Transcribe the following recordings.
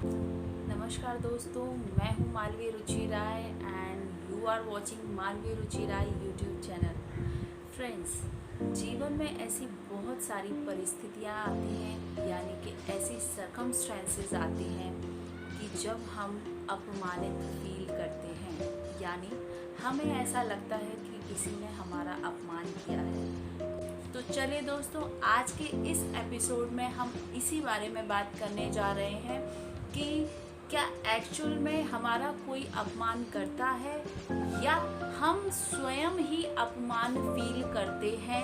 नमस्कार दोस्तों, मैं हूँ Malvi Ruchi Rai and you are watching Malvi Ruchi Rai YouTube channel. Friends, जीवन में ऐसी बहुत सारी परिस्थितियाँ आती हैं, यानी कि ऐसी सरकमस्टेंसेस आती हैं कि जब हम अपमानित फील करते हैं, यानी हमें ऐसा लगता है कि किसी ने हमारा अपमान किया है। तो चलिए दोस्तों, आज के इस एपिसोड में हम इसी बारे में बात करने जा रहे हैं कि क्या एक्चुअल में हमारा कोई अपमान करता है या हम स्वयं ही अपमान फील करते हैं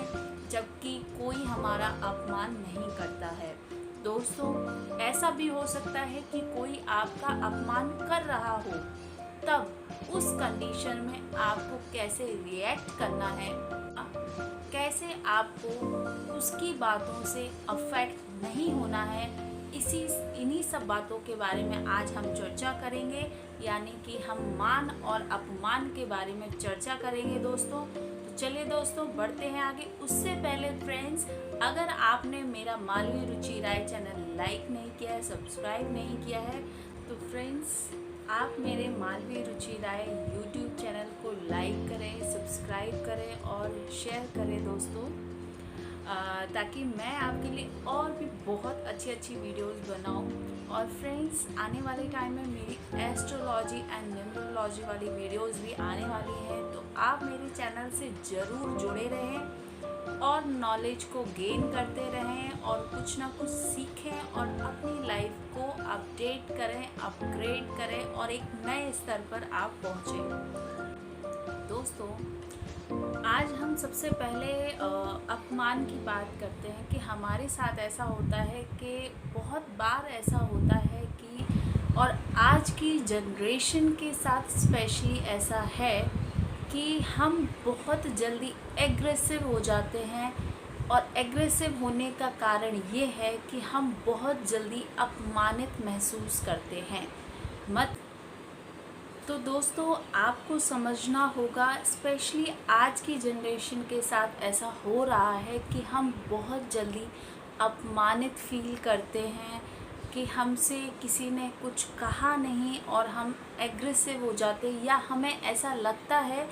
जबकि कोई हमारा अपमान नहीं करता है। दोस्तों, ऐसा भी हो सकता है कि कोई आपका अपमान कर रहा हो, तब उस कंडीशन में आपको कैसे रिएक्ट करना है, कैसे आपको उसकी बातों से अफेक्ट नहीं होना है, इन्हीं सब बातों के बारे में आज हम चर्चा करेंगे। यानी कि हम मान और अपमान के बारे में चर्चा करेंगे दोस्तों। तो चलिए दोस्तों, बढ़ते हैं आगे। उससे पहले फ्रेंड्स, अगर आपने मेरा मालवी रुचि राय चैनल लाइक नहीं किया है, सब्सक्राइब नहीं किया है, तो फ्रेंड्स आप मेरे मालवी रुचि राय यूट्यूब चैनल को लाइक करें, सब्सक्राइब करें और शेयर करें दोस्तों, ताकि मैं आपके लिए और भी बहुत अच्छी अच्छी वीडियोस बनाऊं। और फ्रेंड्स, आने वाले टाइम में मेरी एस्ट्रोलॉजी एंड न्यूमरोलॉजी वाली वीडियोस भी आने वाली हैं, तो आप मेरे चैनल से ज़रूर जुड़े रहें और नॉलेज को गेन करते रहें और कुछ ना कुछ सीखें और अपनी लाइफ को अपडेट करें, अपग्रेड करें और एक नए स्तर पर आप पहुँचें। दोस्तों, आज हम सबसे पहले अपमान की बात करते हैं कि हमारे साथ ऐसा होता है कि बहुत बार ऐसा होता है कि, और आज की जनरेशन के साथ स्पेशली ऐसा है कि हम बहुत जल्दी एग्रेसिव हो जाते हैं। और एग्रेसिव होने का कारण ये है कि हम बहुत जल्दी अपमानित महसूस करते हैं। तो दोस्तों, आपको समझना होगा, स्पेशली आज की जनरेशन के साथ ऐसा हो रहा है कि हम बहुत जल्दी अपमानित फील करते हैं कि हमसे किसी ने कुछ कहा नहीं और हम एग्रेसिव हो जाते हैं, या हमें ऐसा लगता है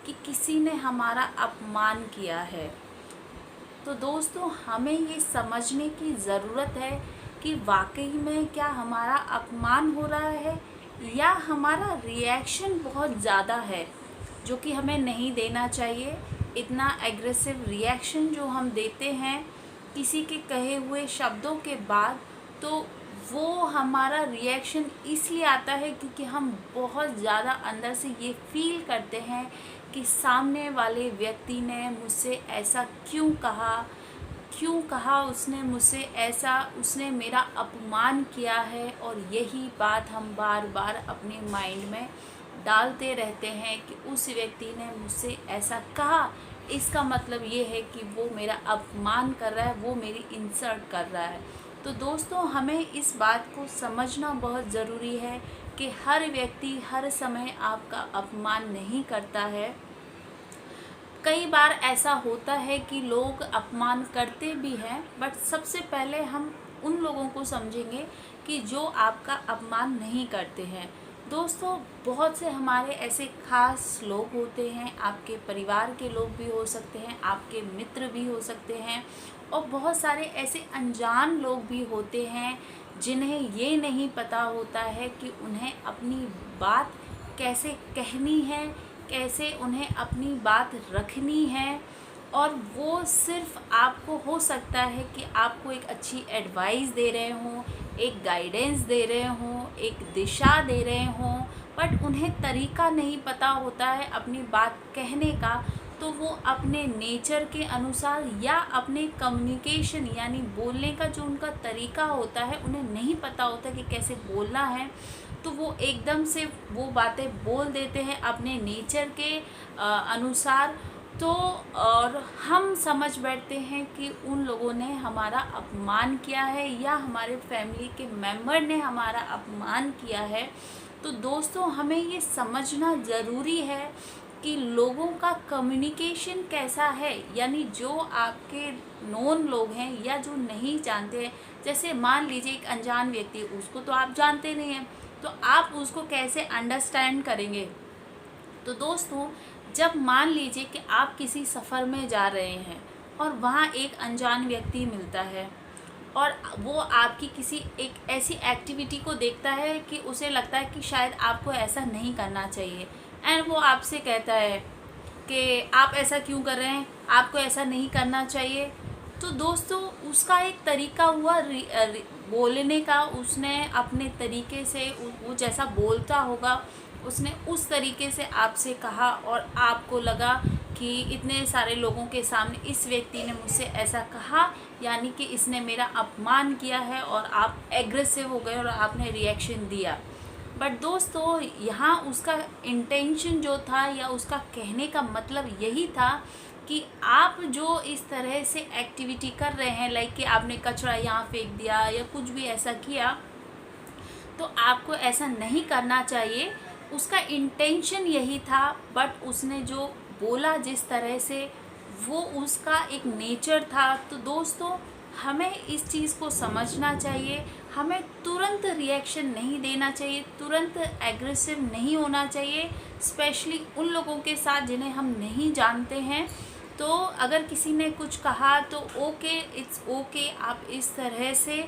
कि किसी ने हमारा अपमान किया है। तो दोस्तों, हमें ये समझने की ज़रूरत है कि वाकई में क्या हमारा अपमान हो रहा है या हमारा रिएक्शन बहुत ज़्यादा है, जो कि हमें नहीं देना चाहिए। इतना एग्रेसिव रिएक्शन जो हम देते हैं किसी के कहे हुए शब्दों के बाद, तो वो हमारा रिएक्शन इसलिए आता है क्योंकि हम बहुत ज़्यादा अंदर से ये फील करते हैं कि सामने वाले व्यक्ति ने मुझसे ऐसा क्यों कहा उसने मुझसे ऐसा, उसने मेरा अपमान किया है। और यही बात हम बार बार अपने माइंड में डालते रहते हैं कि उस व्यक्ति ने मुझसे ऐसा कहा, इसका मतलब ये है कि वो मेरा अपमान कर रहा है, वो मेरी इंसल्ट कर रहा है। तो दोस्तों, हमें इस बात को समझना बहुत ज़रूरी है कि हर व्यक्ति हर समय आपका अपमान नहीं करता है। कई बार ऐसा होता है कि लोग अपमान करते भी हैं, बट सबसे पहले हम उन लोगों को समझेंगे कि जो आपका अपमान नहीं करते हैं। दोस्तों, बहुत से हमारे ऐसे खास लोग होते हैं, आपके परिवार के लोग भी हो सकते हैं, आपके मित्र भी हो सकते हैं, और बहुत सारे ऐसे अनजान लोग भी होते हैं जिन्हें ये नहीं पता होता है कि उन्हें अपनी बात कैसे कहनी है, कैसे उन्हें अपनी बात रखनी है। और वो सिर्फ आपको, हो सकता है कि आपको एक अच्छी एडवाइस दे रहे हों, एक गाइडेंस दे रहे हों, एक दिशा दे रहे हों, बट उन्हें तरीका नहीं पता होता है अपनी बात कहने का। तो वो अपने नेचर के अनुसार या अपने कम्युनिकेशन यानी बोलने का जो उनका तरीका होता है, उन्हें नहीं पता होता कि कैसे बोलना है, तो वो एकदम से वो बातें बोल देते हैं अपने नेचर के अनुसार। तो और हम समझ बैठते हैं कि उन लोगों ने हमारा अपमान किया है या हमारे फैमिली के मेंबर ने हमारा अपमान किया है। तो दोस्तों, हमें ये समझना ज़रूरी है कि लोगों का कम्युनिकेशन कैसा है, यानी जो आपके नोन लोग हैं या जो नहीं जानते हैं। जैसे मान लीजिए एक अनजान व्यक्ति, उसको तो आप जानते नहीं हैं, तो आप उसको कैसे अंडरस्टैंड करेंगे। तो दोस्तों, जब मान लीजिए कि आप किसी सफ़र में जा रहे हैं और वहाँ एक अनजान व्यक्ति मिलता है और वो आपकी किसी एक ऐसी एक्टिविटी को देखता है कि उसे लगता है कि शायद आपको ऐसा नहीं करना चाहिए, एंड वो आपसे कहता है कि आप ऐसा क्यों कर रहे हैं, आपको ऐसा नहीं करना चाहिए। तो दोस्तों, उसका एक तरीका हुआ बोलने का। उसने अपने तरीके से वो जैसा बोलता होगा, उसने उस तरीके से आपसे कहा और आपको लगा कि इतने सारे लोगों के सामने इस व्यक्ति ने मुझसे ऐसा कहा, यानी कि इसने मेरा अपमान किया है, और आप एग्रेसिव हो गए और आपने रिएक्शन दिया। बट दोस्तों, यहाँ उसका इंटेंशन जो था या उसका कहने का मतलब यही था कि आप जो इस तरह से एक्टिविटी कर रहे हैं, लाइक कि आपने कचरा यहाँ फेंक दिया या कुछ भी ऐसा किया, तो आपको ऐसा नहीं करना चाहिए। उसका इंटेंशन यही था, बट उसने जो बोला जिस तरह से, वो उसका एक नेचर था। तो दोस्तों, हमें इस चीज़ को समझना चाहिए। हमें तुरंत रिएक्शन नहीं देना चाहिए, तुरंत एग्रेसिव नहीं होना चाहिए, स्पेशली उन लोगों के साथ जिन्हें हम नहीं जानते हैं। तो अगर किसी ने कुछ कहा तो ओके, इट्स ओके, आप इस तरह से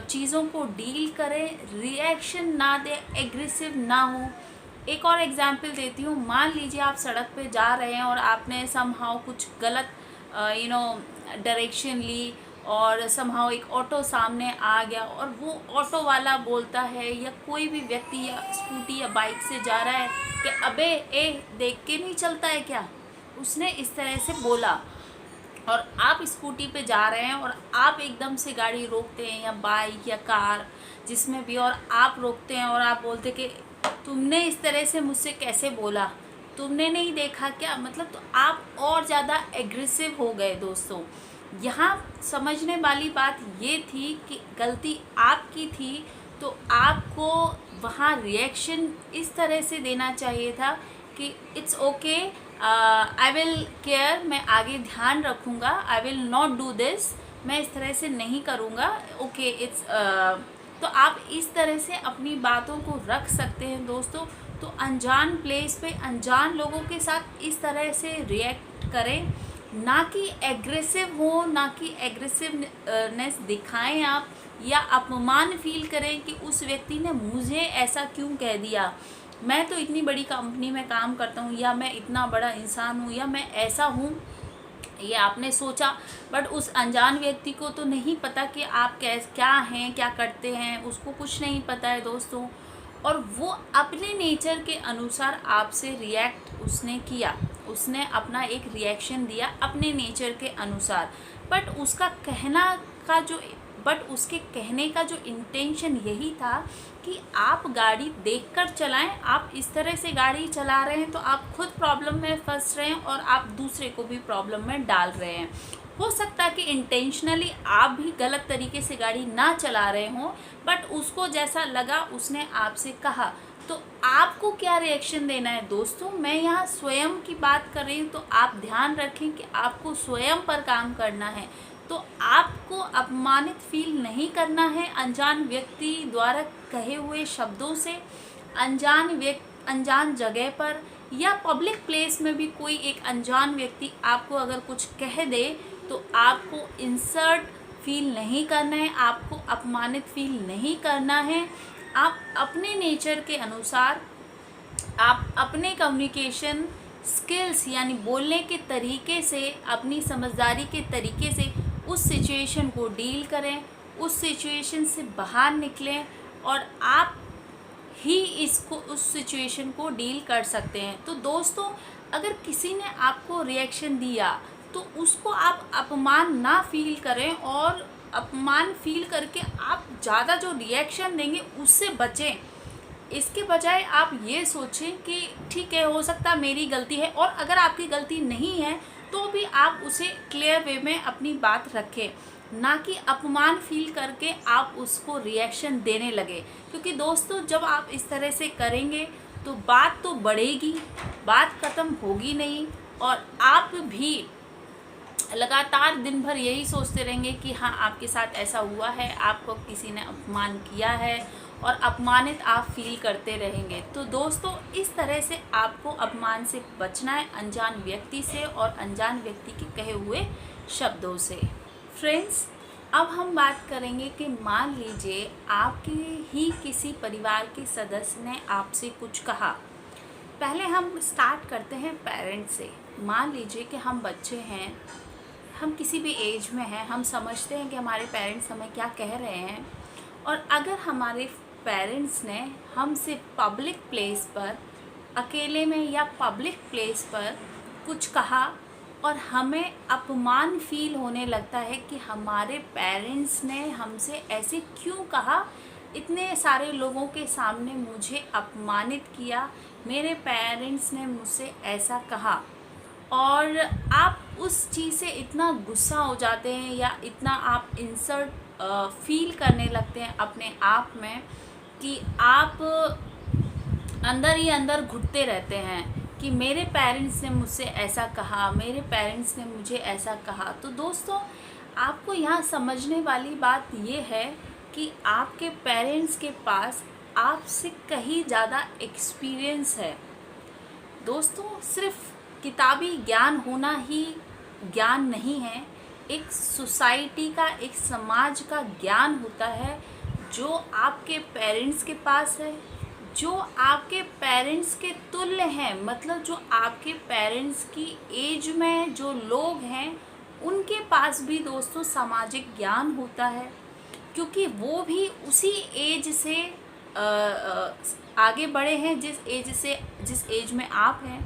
चीज़ों को डील करें, रिएक्शन ना दें, एग्रेसिव ना हो। एक और एग्जांपल देती हूँ। मान लीजिए आप सड़क पे जा रहे हैं और आपने समहाउ कुछ गलत डायरेक्शन ली, और समहाउ एक ऑटो सामने आ गया और वो ऑटो वाला बोलता है, या कोई भी व्यक्ति या स्कूटी या बाइक से जा रहा है कि अबे ए, देख के नहीं चलता है क्या, उसने इस तरह से बोला। और आप स्कूटी पे जा रहे हैं और आप एकदम से गाड़ी रोकते हैं, या बाइक या कार जिसमें भी, और आप रोकते हैं और आप बोलते कि तुमने इस तरह से मुझसे कैसे बोला, तुमने नहीं देखा क्या, मतलब तो आप और ज़्यादा एग्रेसिव हो गए। दोस्तों, यहाँ समझने वाली बात ये थी कि गलती आपकी थी, तो आपको वहाँ रिएक्शन इस तरह से देना चाहिए था कि it's okay, I will care, मैं आगे ध्यान रखूँगा, I will not do this, मैं इस तरह से नहीं करूँगा, ओके इट्स तो आप इस तरह से अपनी बातों को रख सकते हैं। दोस्तों, तो अनजान प्लेस पे अनजान लोगों के साथ इस तरह से रिएक्ट करें, ना कि एग्रेसिव हो, ना कि एग्रेसिवनेस दिखाएं आप, या अपमान फील करें कि उस व्यक्ति ने मुझे ऐसा क्यों कह दिया, मैं तो इतनी बड़ी कंपनी में काम करता हूँ, या मैं इतना बड़ा इंसान हूँ, या मैं ऐसा हूँ, ये आपने सोचा। बट उस अनजान व्यक्ति को तो नहीं पता कि आप क्या हैं, क्या करते हैं, उसको कुछ नहीं पता है दोस्तों। और वो अपने नेचर के अनुसार आपसे रिएक्ट उसने किया, उसने अपना एक रिएक्शन दिया अपने नेचर के अनुसार। बट उसके कहने का जो इंटेंशन यही था कि आप गाड़ी देखकर चलाएं। आप इस तरह से गाड़ी चला रहे हैं तो आप खुद प्रॉब्लम में फंस रहे हैं और आप दूसरे को भी प्रॉब्लम में डाल रहे हैं। हो सकता है कि इंटेंशनली आप भी गलत तरीके से गाड़ी ना चला रहे हों, बट उसको जैसा लगा उसने आपसे कहा, तो आपको क्या रिएक्शन देना है। दोस्तों, मैं यहाँ स्वयं की बात कर रही हूँ, तो आप ध्यान रखें कि आपको स्वयं पर काम करना है। तो आपको अपमानित फील नहीं करना है अनजान व्यक्ति द्वारा कहे हुए शब्दों से। अनजान जगह पर या पब्लिक प्लेस में भी कोई एक अनजान व्यक्ति आपको अगर कुछ कह दे तो आपको इंसल्ट फील नहीं करना है, आपको अपमानित फील नहीं करना है। आप अपने नेचर के अनुसार, आप अपने कम्युनिकेशन स्किल्स यानी बोलने के तरीके से, अपनी समझदारी के तरीके से उस सिचुएशन को डील करें, उस सिचुएशन से बाहर निकलें, और आप ही उस सिचुएशन को डील कर सकते हैं। तो दोस्तों, अगर किसी ने आपको रिएक्शन दिया तो उसको आप अपमान ना फील करें, और अपमान फील करके आप ज़्यादा जो रिएक्शन देंगे उससे बचें। इसके बजाय आप ये सोचें कि ठीक है, हो सकता है मेरी गलती है, और अगर आपकी गलती नहीं है तो भी आप उसे क्लियर वे में अपनी बात रखें, ना कि अपमान फील करके आप उसको रिएक्शन देने लगे। क्योंकि दोस्तों, जब आप इस तरह से करेंगे तो बात तो बढ़ेगी, बात ख़त्म होगी नहीं, और आप भी लगातार दिन भर यही सोचते रहेंगे कि हाँ आपके साथ ऐसा हुआ है, आपको किसी ने अपमान किया है, और अपमानित आप फील करते रहेंगे। तो दोस्तों, इस तरह से आपको अपमान से बचना है, अनजान व्यक्ति से और अनजान व्यक्ति के कहे हुए शब्दों से। फ्रेंड्स, अब हम बात करेंगे कि मान लीजिए आपके ही किसी परिवार के सदस्य ने आपसे कुछ कहा। पहले हम स्टार्ट करते हैं पेरेंट्स से। मान लीजिए कि हम बच्चे हैं, हम किसी भी एज में हैं, हम समझते हैं कि हमारे पेरेंट्स हमें क्या कह रहे हैं, और अगर हमारे पेरेंट्स ने हमसे पब्लिक प्लेस पर, अकेले में या पब्लिक प्लेस पर कुछ कहा और हमें अपमान फील होने लगता है कि हमारे पेरेंट्स ने हमसे ऐसे क्यों कहा, इतने सारे लोगों के सामने मुझे अपमानित किया, मेरे पेरेंट्स ने मुझसे ऐसा कहा, और आप उस चीज़ से इतना गुस्सा हो जाते हैं या इतना आप इंसल्ट फील करने लगते हैं अपने आप में कि आप अंदर ही अंदर घुटते रहते हैं कि मेरे पेरेंट्स ने मुझसे ऐसा कहा, मेरे पेरेंट्स ने मुझे ऐसा कहा। तो दोस्तों, आपको यहाँ समझने वाली बात ये है कि आपके पेरेंट्स के पास आपसे कहीं ज़्यादा एक्सपीरियंस है। दोस्तों, सिर्फ किताबी ज्ञान होना ही ज्ञान नहीं है, एक सोसाइटी का, एक समाज का ज्ञान होता है जो आपके पेरेंट्स के पास है, जो आपके पेरेंट्स के तुल्य हैं, मतलब जो आपके पेरेंट्स की एज में जो लोग हैं उनके पास भी दोस्तों सामाजिक ज्ञान होता है, क्योंकि वो भी उसी एज से आगे बढ़े हैं जिस एज में आप हैं।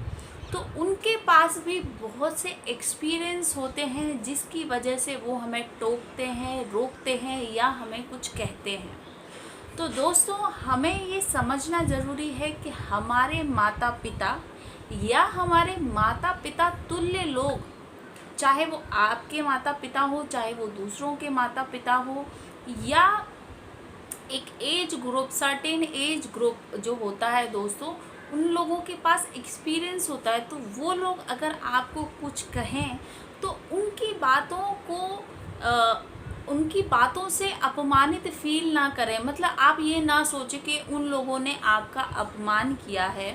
तो उनके पास भी बहुत से एक्सपीरियंस होते हैं जिसकी वजह से वो हमें टोकते हैं, रोकते हैं या हमें कुछ कहते हैं। तो दोस्तों, हमें ये समझना ज़रूरी है कि हमारे माता पिता या हमारे माता पिता तुल्य लोग, चाहे वो आपके माता पिता हो, चाहे वो दूसरों के माता पिता हो, या एक age group, certain age group जो होता है दोस्तों, उन लोगों के पास एक्सपीरियंस होता है। तो वो लोग अगर आपको कुछ कहें तो उनकी बातों से अपमानित फील ना करें। मतलब आप ये ना सोचें कि उन लोगों ने आपका अपमान किया है।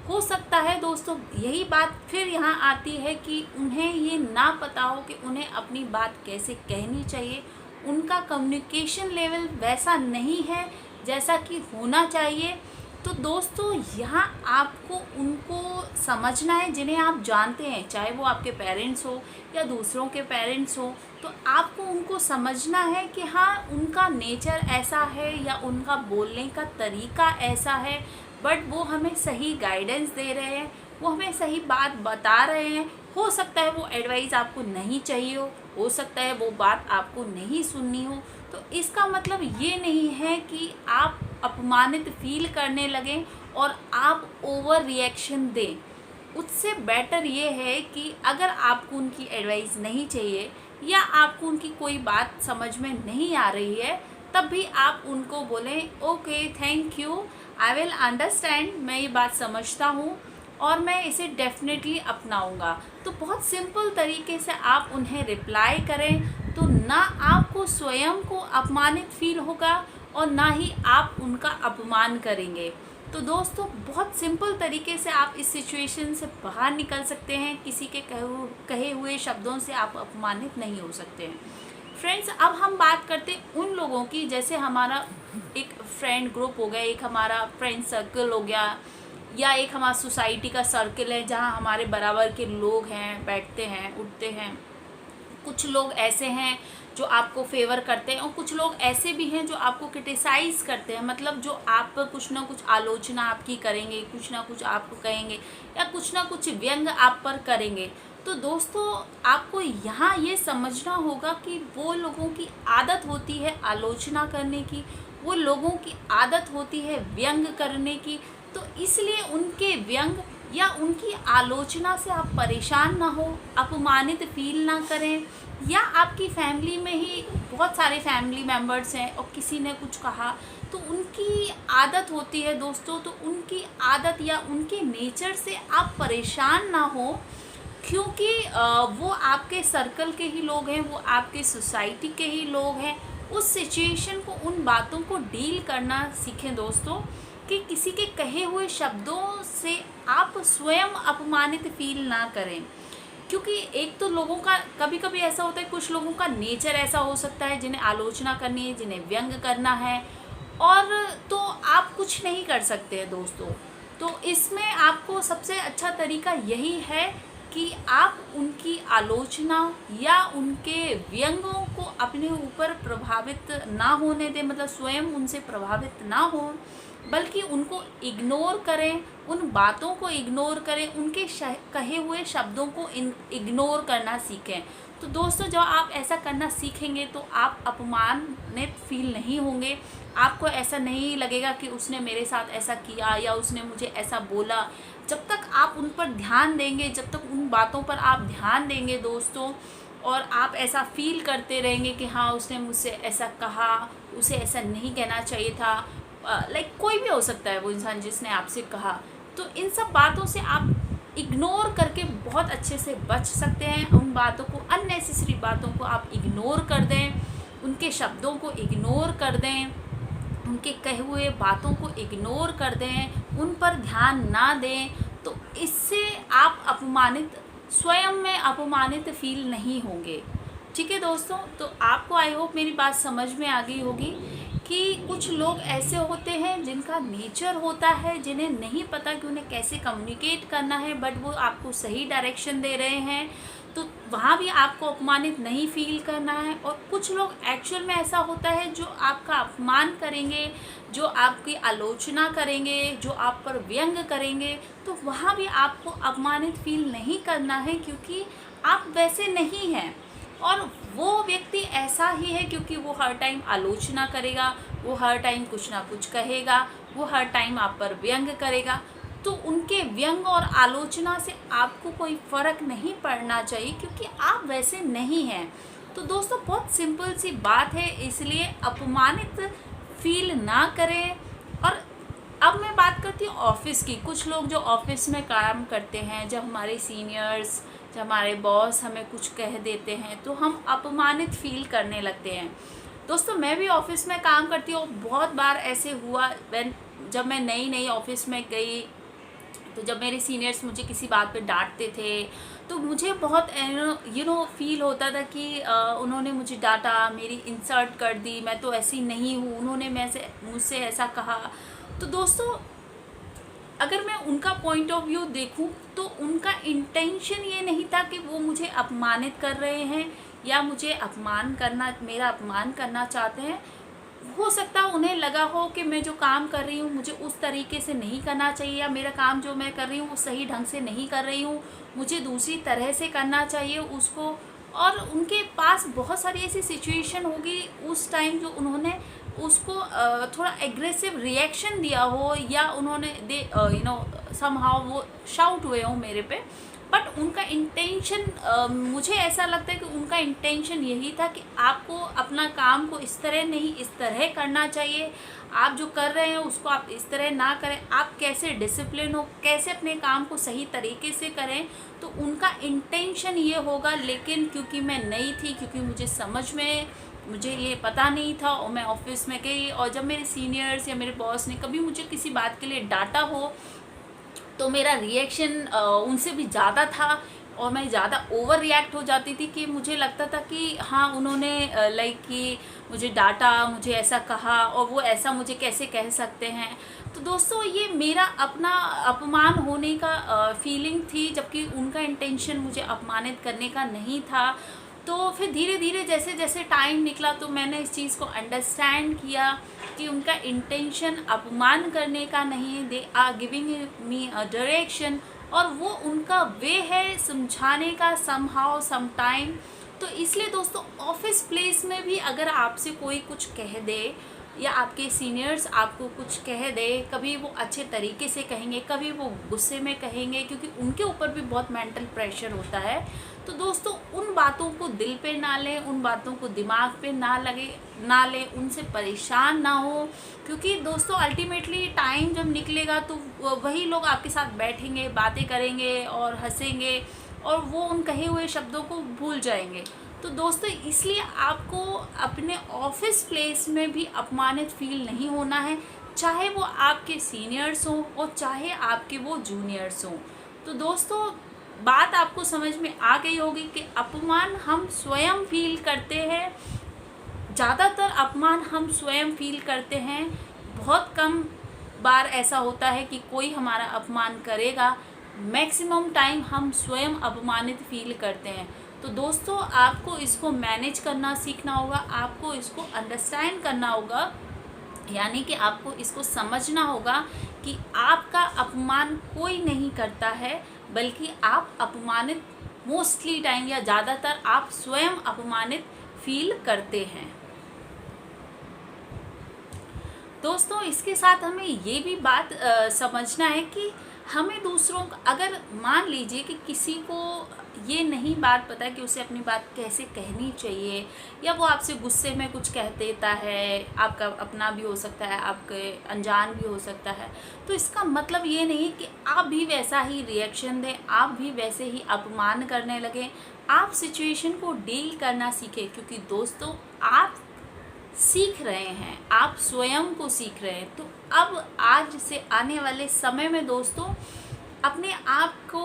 हो सकता है दोस्तों, यही बात फिर यहाँ आती है कि उन्हें ये ना पता हो कि उन्हें अपनी बात कैसे कहनी चाहिए, उनका कम्युनिकेशन लेवल वैसा नहीं है जैसा कि होना चाहिए। तो दोस्तों, यहाँ आपको उनको समझना है जिन्हें आप जानते हैं, चाहे वो आपके पेरेंट्स हो या दूसरों के पेरेंट्स हो। तो आपको उनको समझना है कि हाँ, उनका नेचर ऐसा है या उनका बोलने का तरीका ऐसा है, बट वो हमें सही गाइडेंस दे रहे हैं, वो हमें सही बात बता रहे हैं। हो सकता है वो एडवाइस आपको नहीं चाहिए हो सकता है वो बात आपको नहीं सुननी हो। तो इसका मतलब ये नहीं है कि आप अपमानित फील करने लगें और आप ओवर रिएक्शन दें। उससे बेटर ये है कि अगर आपको उनकी एडवाइस नहीं चाहिए या आपको उनकी कोई बात समझ में नहीं आ रही है, तब भी आप उनको बोलें, okay, thank you, I will understand, मैं ये बात समझता हूँ और मैं इसे डेफिनेटली अपनाऊंगा। तो बहुत सिंपल तरीके से आप उन्हें रिप्लाई करें, तो ना आपको स्वयं को अपमानित फील होगा और ना ही आप उनका अपमान करेंगे। तो दोस्तों, बहुत सिंपल तरीके से आप इस सिचुएशन से बाहर निकल सकते हैं। किसी के कहे हुए शब्दों से आप अपमानित नहीं हो सकते हैं। फ्रेंड्स, अब हम बात करते हैं उन लोगों की, जैसे हमारा एक फ्रेंड ग्रुप हो गया, एक हमारा फ्रेंड सर्कल हो गया, या एक हमारा सोसाइटी का सर्कल है जहाँ हमारे बराबर के लोग हैं, बैठते हैं, उठते हैं। कुछ लोग ऐसे हैं जो आपको फेवर करते हैं और कुछ लोग ऐसे भी हैं जो आपको क्रिटिसाइज़ करते हैं, मतलब जो आप पर कुछ ना कुछ आलोचना आपकी करेंगे, कुछ ना कुछ आपको कहेंगे या कुछ ना कुछ व्यंग आप पर करेंगे। तो दोस्तों, आपको यहाँ ये समझना होगा कि वो लोगों की आदत होती है आलोचना करने की, वो लोगों की आदत होती है व्यंग करने की। तो इसलिए उनके व्यंग या उनकी आलोचना से आप परेशान ना हो, अपमानित फील ना करें। या आपकी फैमिली में ही बहुत सारे फैमिली मेम्बर्स हैं और किसी ने कुछ कहा तो उनकी आदत होती है दोस्तों, तो उनकी आदत या उनके नेचर से आप परेशान ना हो, क्योंकि वो आपके सर्कल के ही लोग हैं, वो आपके सोसाइटी के ही लोग हैं। उस सिचुएशन को, उन बातों को डील करना सीखें दोस्तों, कि किसी के कहे हुए शब्दों से आप स्वयं अपमानित फील ना करें। क्योंकि एक तो लोगों का कभी कभी ऐसा होता है, कुछ लोगों का नेचर ऐसा हो सकता है जिन्हें आलोचना करनी है, जिन्हें व्यंग करना है, और तो आप कुछ नहीं कर सकते हैं दोस्तों। तो इसमें आपको सबसे अच्छा तरीका यही है कि आप उनकी आलोचना या उनके व्यंगों को अपने ऊपर प्रभावित ना होने दें, मतलब स्वयं उनसे प्रभावित ना हो, बल्कि उनको इग्नोर करें, उन बातों को इग्नोर करें, उनके कहे हुए शब्दों को इग्नोर करना सीखें। तो दोस्तों, जब आप ऐसा करना सीखेंगे तो आप अपमानित फील नहीं होंगे। आपको ऐसा नहीं लगेगा कि उसने मेरे साथ ऐसा किया या उसने मुझे ऐसा बोला। जब तक आप उन पर ध्यान देंगे, जब तक उन बातों पर आप ध्यान देंगे दोस्तों, और आप ऐसा फील करते रहेंगे कि हाँ, उसने मुझसे ऐसा कहा, उसे ऐसा नहीं कहना चाहिए था, लाइक कोई भी हो सकता है वो इंसान जिसने आपसे कहा, तो इन सब बातों से आप इग्नोर करके बहुत अच्छे से बच सकते हैं। उन बातों को, अननेसेसरी बातों को आप इग्नोर कर दें, उनके शब्दों को इग्नोर कर दें, उनके कहे हुए बातों को इग्नोर कर दें, उन पर ध्यान ना दें। तो इससे आप स्वयं में अपमानित फील नहीं होंगे। ठीक है दोस्तों, तो आपको आई होप मेरी बात समझ में आ गई होगी कि कुछ लोग ऐसे होते हैं जिनका नेचर होता है, जिन्हें नहीं पता कि उन्हें कैसे कम्युनिकेट करना है, बट वो आपको सही डायरेक्शन दे रहे हैं, तो वहाँ भी आपको अपमानित नहीं फील करना है। और कुछ लोग एक्चुअल में ऐसा होता है जो आपका अपमान करेंगे, जो आपकी आलोचना करेंगे, जो आप पर व्यंग करेंगे, तो वहाँ भी आपको अपमानित फील नहीं करना है, क्योंकि आप वैसे नहीं हैं। और वो व्यक्ति ऐसा ही है क्योंकि वो हर टाइम आलोचना करेगा, वो हर टाइम कुछ ना कुछ कहेगा, वो हर टाइम आप पर व्यंग करेगा। तो उनके व्यंग और आलोचना से आपको कोई फ़र्क नहीं पड़ना चाहिए, क्योंकि आप वैसे नहीं हैं। तो दोस्तों, बहुत सिंपल सी बात है, इसलिए अपमानित फील ना करें। और अब मैं बात करती हूँ ऑफ़िस की। कुछ लोग जो ऑफ़िस में काम करते हैं, जब हमारे सीनियर्स, जब हमारे बॉस हमें कुछ कह देते हैं तो हम अपमानित फील करने लगते हैं। दोस्तों, मैं भी ऑफ़िस में काम करती हूँ, बहुत बार ऐसे हुआ जब मैं नई ऑफ़िस में गई, तो जब मेरे सीनियर्स मुझे किसी बात पे डांटते थे, तो मुझे बहुत फील होता था कि उन्होंने मुझे डांटा, मेरी इंसल्ट कर दी, मैं तो ऐसी नहीं हूँ, उन्होंने मुझसे ऐसा कहा। तो दोस्तों, अगर मैं उनका पॉइंट ऑफ व्यू देखूं तो उनका इंटेंशन ये नहीं था कि वो मुझे अपमानित कर रहे हैं या मेरा अपमान करना चाहते हैं। हो सकता है उन्हें लगा हो कि मैं जो काम कर रही हूँ मुझे उस तरीके से नहीं करना चाहिए, या मेरा काम जो मैं कर रही हूँ वो सही ढंग से नहीं कर रही हूँ, मुझे दूसरी तरह से करना चाहिए उसको। और उनके पास बहुत सारी ऐसी सिचुएशन होगी उस टाइम जो उन्होंने उसको थोड़ा एग्रेसिव रिएक्शन दिया हो, या उन्होंने समहाउ वो शाउट हुए हो मेरे पे। बट उनका इंटेंशन, मुझे ऐसा लगता है कि उनका इंटेंशन यही था कि आपको अपना काम को इस तरह नहीं, इस तरह करना चाहिए। आप जो कर रहे हैं उसको आप इस तरह ना करें, आप कैसे डिसिप्लिन हो, कैसे अपने काम को सही तरीके से करें। तो उनका इंटेंशन ये होगा। लेकिन क्योंकि मैं नई थी, क्योंकि मुझे ये पता नहीं था, और मैं ऑफिस में गई, और जब मेरे सीनियर्स या मेरे बॉस ने कभी मुझे किसी बात के लिए डांटा हो तो मेरा रिएक्शन उनसे भी ज़्यादा था, और मैं ज़्यादा ओवर रिएक्ट हो जाती थी कि मुझे लगता था कि हाँ, उन्होंने कि मुझे डांटा, मुझे ऐसा कहा, और वो ऐसा मुझे कैसे कह सकते हैं। तो दोस्तों, ये मेरा अपना अपमान होने का फीलिंग थी, जबकि उनका इंटेंशन मुझे अपमानित करने का नहीं था। तो फिर धीरे धीरे जैसे जैसे टाइम निकला तो मैंने इस चीज़ को अंडरस्टैंड किया कि उनका इंटेंशन अपमान करने का नहीं, they are giving me a direction, और वो उनका वे है समझाने का समहाउ सम टाइम। तो इसलिए दोस्तों, ऑफिस प्लेस में भी अगर आपसे कोई कुछ कह दे या आपके सीनियर्स आपको कुछ कह दे, कभी वो अच्छे तरीके से कहेंगे, कभी वो गुस्से में कहेंगे, क्योंकि उनके ऊपर भी बहुत मेंटल प्रेशर होता है। तो दोस्तों उन बातों को दिल पे ना लें, उन बातों को दिमाग पे ना लें, उनसे परेशान ना हो, क्योंकि दोस्तों अल्टीमेटली टाइम जब निकलेगा तो वही लोग आपके साथ बैठेंगे, बातें करेंगे और हंसेंगे और वो उन कहे हुए शब्दों को भूल जाएंगे। तो दोस्तों इसलिए आपको अपने ऑफिस प्लेस में भी अपमानित फील नहीं होना है, चाहे वो आपके सीनियर्स हों और चाहे आपके वो जूनियर्स हों। तो दोस्तों बात आपको समझ में आ गई होगी कि अपमान हम स्वयं फील करते हैं, ज़्यादातर अपमान हम स्वयं फील करते हैं। बहुत कम बार ऐसा होता है कि कोई हमारा अपमान करेगा, मैक्सिमम टाइम हम स्वयं अपमानित फील करते हैं। तो दोस्तों आपको इसको मैनेज करना सीखना होगा, आपको इसको अंडरस्टैंड करना होगा, यानी कि आपको इसको समझना होगा कि आपका अपमान कोई नहीं करता है, बल्कि आप अपमानित मोस्टली टाइम या ज़्यादातर आप स्वयं अपमानित फील करते हैं। दोस्तों इसके साथ हमें ये भी बात समझना है कि हमें दूसरों का, अगर मान लीजिए कि किसी को ये नहीं बात पता है कि उसे अपनी बात कैसे कहनी चाहिए, या वो आपसे गुस्से में कुछ कह देता है, आपका अपना भी हो सकता है, आपके अनजान भी हो सकता है, तो इसका मतलब ये नहीं कि आप भी वैसा ही रिएक्शन दें, आप भी वैसे ही अपमान करने लगें। आप सिचुएशन को डील करना सीखें, क्योंकि दोस्तों आप सीख रहे हैं, आप स्वयं को सीख रहे हैं। तो अब आज से आने वाले समय में दोस्तों अपने आप को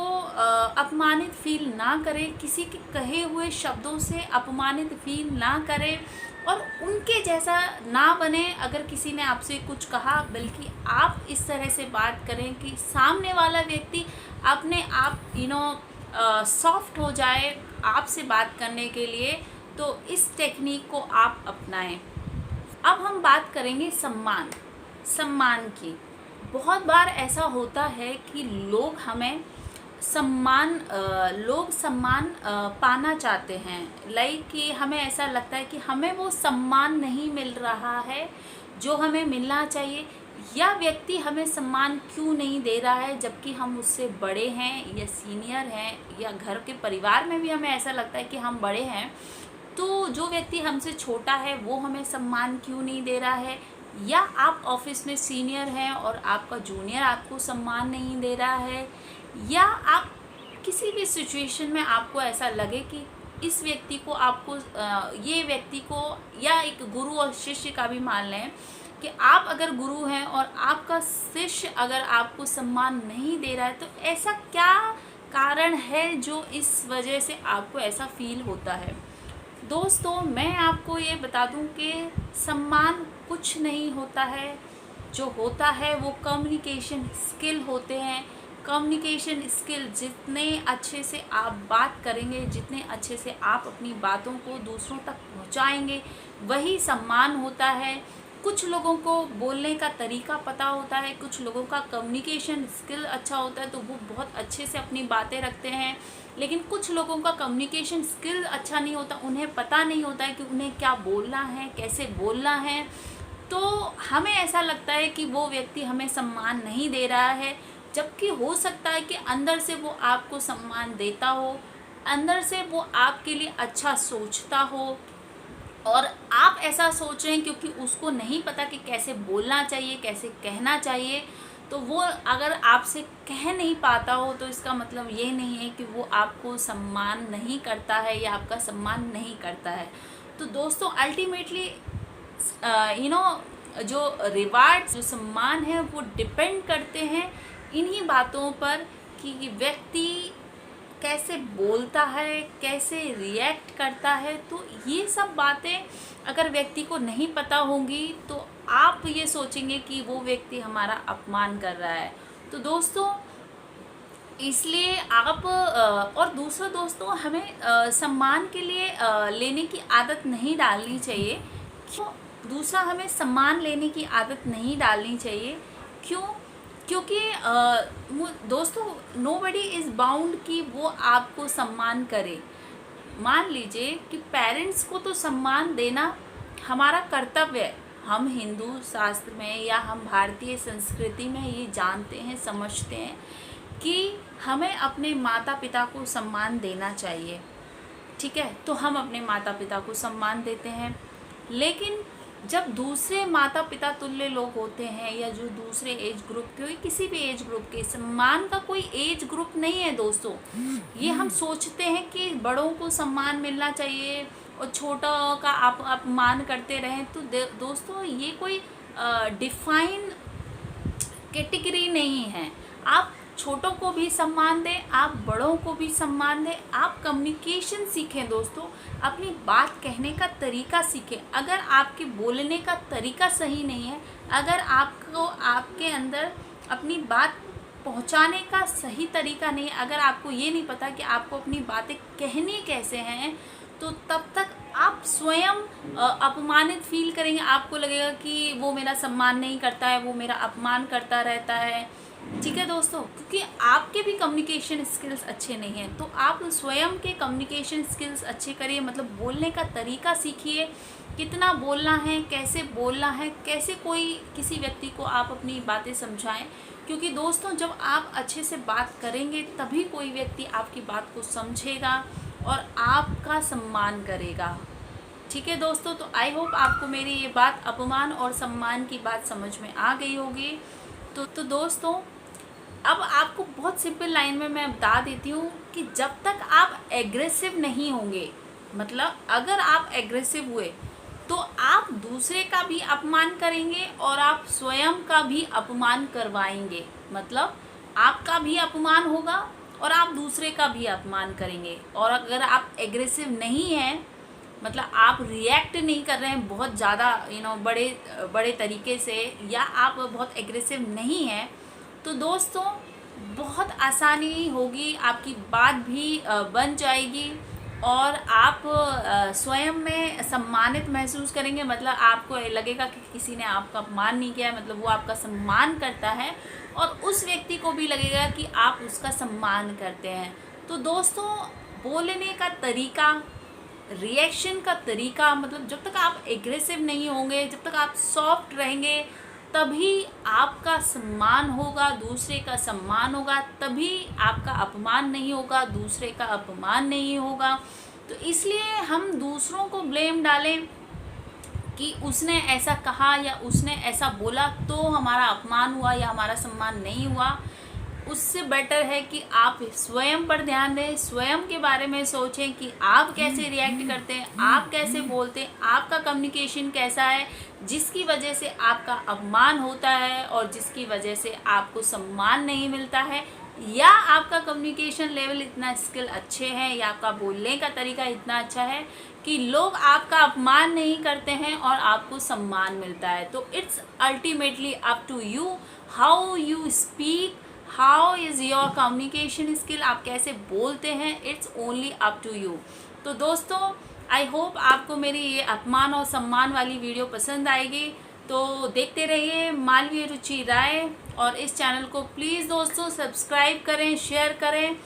अपमानित फील ना करें, किसी के कहे हुए शब्दों से अपमानित फील ना करें और उनके जैसा ना बने। अगर किसी ने आपसे कुछ कहा, बल्कि आप इस तरह से बात करें कि सामने वाला व्यक्ति अपने आप सॉफ्ट हो जाए आपसे बात करने के लिए। तो इस टेक्निक को आप अपनाएं। अब हम बात करेंगे सम्मान की। बहुत बार ऐसा होता है कि लोग हमें सम्मान पाना चाहते हैं, लाइक कि हमें ऐसा लगता है कि हमें वो सम्मान नहीं मिल रहा है जो हमें मिलना चाहिए, या व्यक्ति हमें सम्मान क्यों नहीं दे रहा है जबकि हम उससे बड़े हैं या सीनियर हैं, या घर के परिवार में भी हमें ऐसा लगता है कि हम बड़े हैं, तो जो व्यक्ति हमसे छोटा है वो हमें सम्मान क्यों नहीं दे रहा है। या आप ऑफिस में सीनियर हैं और आपका जूनियर आपको सम्मान नहीं दे रहा है, या आप किसी भी सिचुएशन में आपको ऐसा लगे कि इस व्यक्ति को आपको ये व्यक्ति को, या एक गुरु और शिष्य का भी मान लें कि आप अगर गुरु हैं और आपका शिष्य अगर आपको सम्मान नहीं दे रहा है, तो ऐसा क्या कारण है जो इस वजह से आपको ऐसा फील होता है। दोस्तों मैं आपको ये बता दूं कि सम्मान कुछ नहीं होता है, जो होता है वो कम्युनिकेशन स्किल होते हैं। कम्युनिकेशन स्किल जितने अच्छे से आप बात करेंगे, जितने अच्छे से आप अपनी बातों को दूसरों तक पहुंचाएंगे, वही सम्मान होता है। कुछ लोगों को बोलने का तरीका पता होता है, कुछ लोगों का कम्युनिकेशन स्किल अच्छा होता है तो वो बहुत अच्छे से अपनी बातें रखते हैं, लेकिन कुछ लोगों का कम्युनिकेशन स्किल अच्छा नहीं होता, उन्हें पता नहीं होता है कि उन्हें क्या बोलना है, कैसे बोलना है। तो हमें ऐसा लगता है कि वो व्यक्ति हमें सम्मान नहीं दे रहा है, जबकि हो सकता है कि अंदर से वो आपको सम्मान देता हो, अंदर से वो आपके लिए अच्छा सोचता हो, और आप ऐसा सोच रहे हैं क्योंकि उसको नहीं पता कि कैसे बोलना चाहिए, कैसे कहना चाहिए। तो वो अगर आपसे कह नहीं पाता हो तो इसका मतलब ये नहीं है कि वो आपको सम्मान नहीं करता है या आपका सम्मान नहीं करता है। तो दोस्तों अल्टीमेटली जो रिवार्ड्स, जो सम्मान है वो डिपेंड करते हैं इन्हीं बातों पर कि व्यक्ति कैसे बोलता है, कैसे रिएक्ट करता है। तो ये सब बातें अगर व्यक्ति को नहीं पता होंगी तो आप ये सोचेंगे कि वो व्यक्ति हमारा अपमान कर रहा है। तो दोस्तों इसलिए आप और दूसरा दोस्तों हमें सम्मान के लिए लेने की आदत नहीं डालनी चाहिए। क्यों? दूसरा हमें सम्मान लेने की आदत नहीं डालनी चाहिए। क्यों? क्योंकि दोस्तों नोबडी इज़ बाउंड कि वो आपको सम्मान करे। मान लीजिए कि पेरेंट्स को तो सम्मान देना हमारा कर्तव्य है, हम हिंदू शास्त्र में या हम भारतीय संस्कृति में ये जानते हैं, समझते हैं कि हमें अपने माता पिता को सम्मान देना चाहिए। ठीक है, तो हम अपने माता पिता को सम्मान देते हैं, लेकिन जब दूसरे माता पिता तुल्य लोग होते हैं या जो दूसरे एज ग्रुप के, किसी भी एज ग्रुप के, सम्मान का कोई एज ग्रुप नहीं है दोस्तों। ये हम सोचते हैं कि बड़ों को सम्मान मिलना चाहिए और छोटा का आप अपमान करते रहें, तो दोस्तों ये कोई डिफाइन कैटेगरी नहीं है। आप छोटों को भी सम्मान दें, आप बड़ों को भी सम्मान दें, आप कम्युनिकेशन सीखें दोस्तों, अपनी बात कहने का तरीका सीखें। अगर आपके बोलने का तरीका सही नहीं है, अगर आपको आपके अंदर अपनी बात पहुंचाने का सही तरीका नहीं है, अगर आपको ये नहीं पता कि आपको अपनी बातें कहनी कैसे हैं, तो तब तक आप स्वयं अपमानित फील करेंगे। आपको लगेगा कि वो मेरा सम्मान नहीं करता है, वो मेरा अपमान करता रहता है। ठीक है दोस्तों, क्योंकि आपके भी कम्युनिकेशन स्किल्स अच्छे नहीं हैं, तो आप स्वयं के कम्युनिकेशन स्किल्स अच्छे करिए। मतलब बोलने का तरीका सीखिए, कितना बोलना है, कैसे बोलना है, कैसे कोई किसी व्यक्ति को आप अपनी बातें समझाएं। क्योंकि दोस्तों जब आप अच्छे से बात करेंगे तभी कोई व्यक्ति आपकी बात को समझेगा और आपका सम्मान करेगा। ठीक है दोस्तों, तो आई होप आपको मेरी ये बात, अपमान और सम्मान की बात समझ में आ गई होगी। तो दोस्तों अब आपको बहुत सिंपल लाइन में मैं बता देती हूँ कि जब तक आप एग्रेसिव नहीं होंगे, मतलब अगर आप एग्रेसिव हुए तो आप दूसरे का भी अपमान करेंगे और आप स्वयं का भी अपमान करवाएंगे। मतलब आपका भी अपमान होगा और आप दूसरे का भी अपमान करेंगे। और अगर आप एग्रेसिव नहीं हैं, मतलब आप रिएक्ट नहीं कर रहे हैं बहुत ज़्यादा बड़े तरीके से, या आप बहुत एग्रेसिव नहीं हैं, तो दोस्तों बहुत आसानी होगी, आपकी बात भी बन जाएगी और आप स्वयं में सम्मानित महसूस करेंगे। मतलब आपको लगेगा कि किसी ने आपका अपमान नहीं किया है, मतलब वो आपका सम्मान करता है और उस व्यक्ति को भी लगेगा कि आप उसका सम्मान करते हैं। तो दोस्तों बोलने का तरीका, रिएक्शन का तरीका, मतलब जब तक आप एग्रेसिव नहीं होंगे, जब तक आप सॉफ्ट रहेंगे, तभी आपका सम्मान होगा, दूसरे का सम्मान होगा, तभी आपका अपमान नहीं होगा, दूसरे का अपमान नहीं होगा। तो इसलिए हम दूसरों को ब्लेम डालें कि उसने ऐसा कहा या उसने ऐसा बोला तो हमारा अपमान हुआ या हमारा सम्मान नहीं हुआ, उससे बेटर है कि आप स्वयं पर ध्यान दें, स्वयं के बारे में सोचें कि आप कैसे रिएक्ट करते हैं, आप कैसे बोलते हैं, आपका कम्युनिकेशन कैसा है, जिसकी वजह से आपका अपमान होता है और जिसकी वजह से आपको सम्मान नहीं मिलता है, या आपका कम्युनिकेशन लेवल इतना स्किल अच्छे हैं या आपका बोलने का तरीका इतना अच्छा है कि लोग आपका अपमान नहीं करते हैं और आपको सम्मान मिलता है। तो it's ultimately up to you, how you speak, how is your communication skill, आप कैसे बोलते हैं, it's only up to you. तो दोस्तों आई होप आपको मेरी ये अपमान और सम्मान वाली वीडियो पसंद आएगी। तो देखते रहिए मालवीय रुचि राय, और इस चैनल को प्लीज़ दोस्तों सब्सक्राइब करें, शेयर करें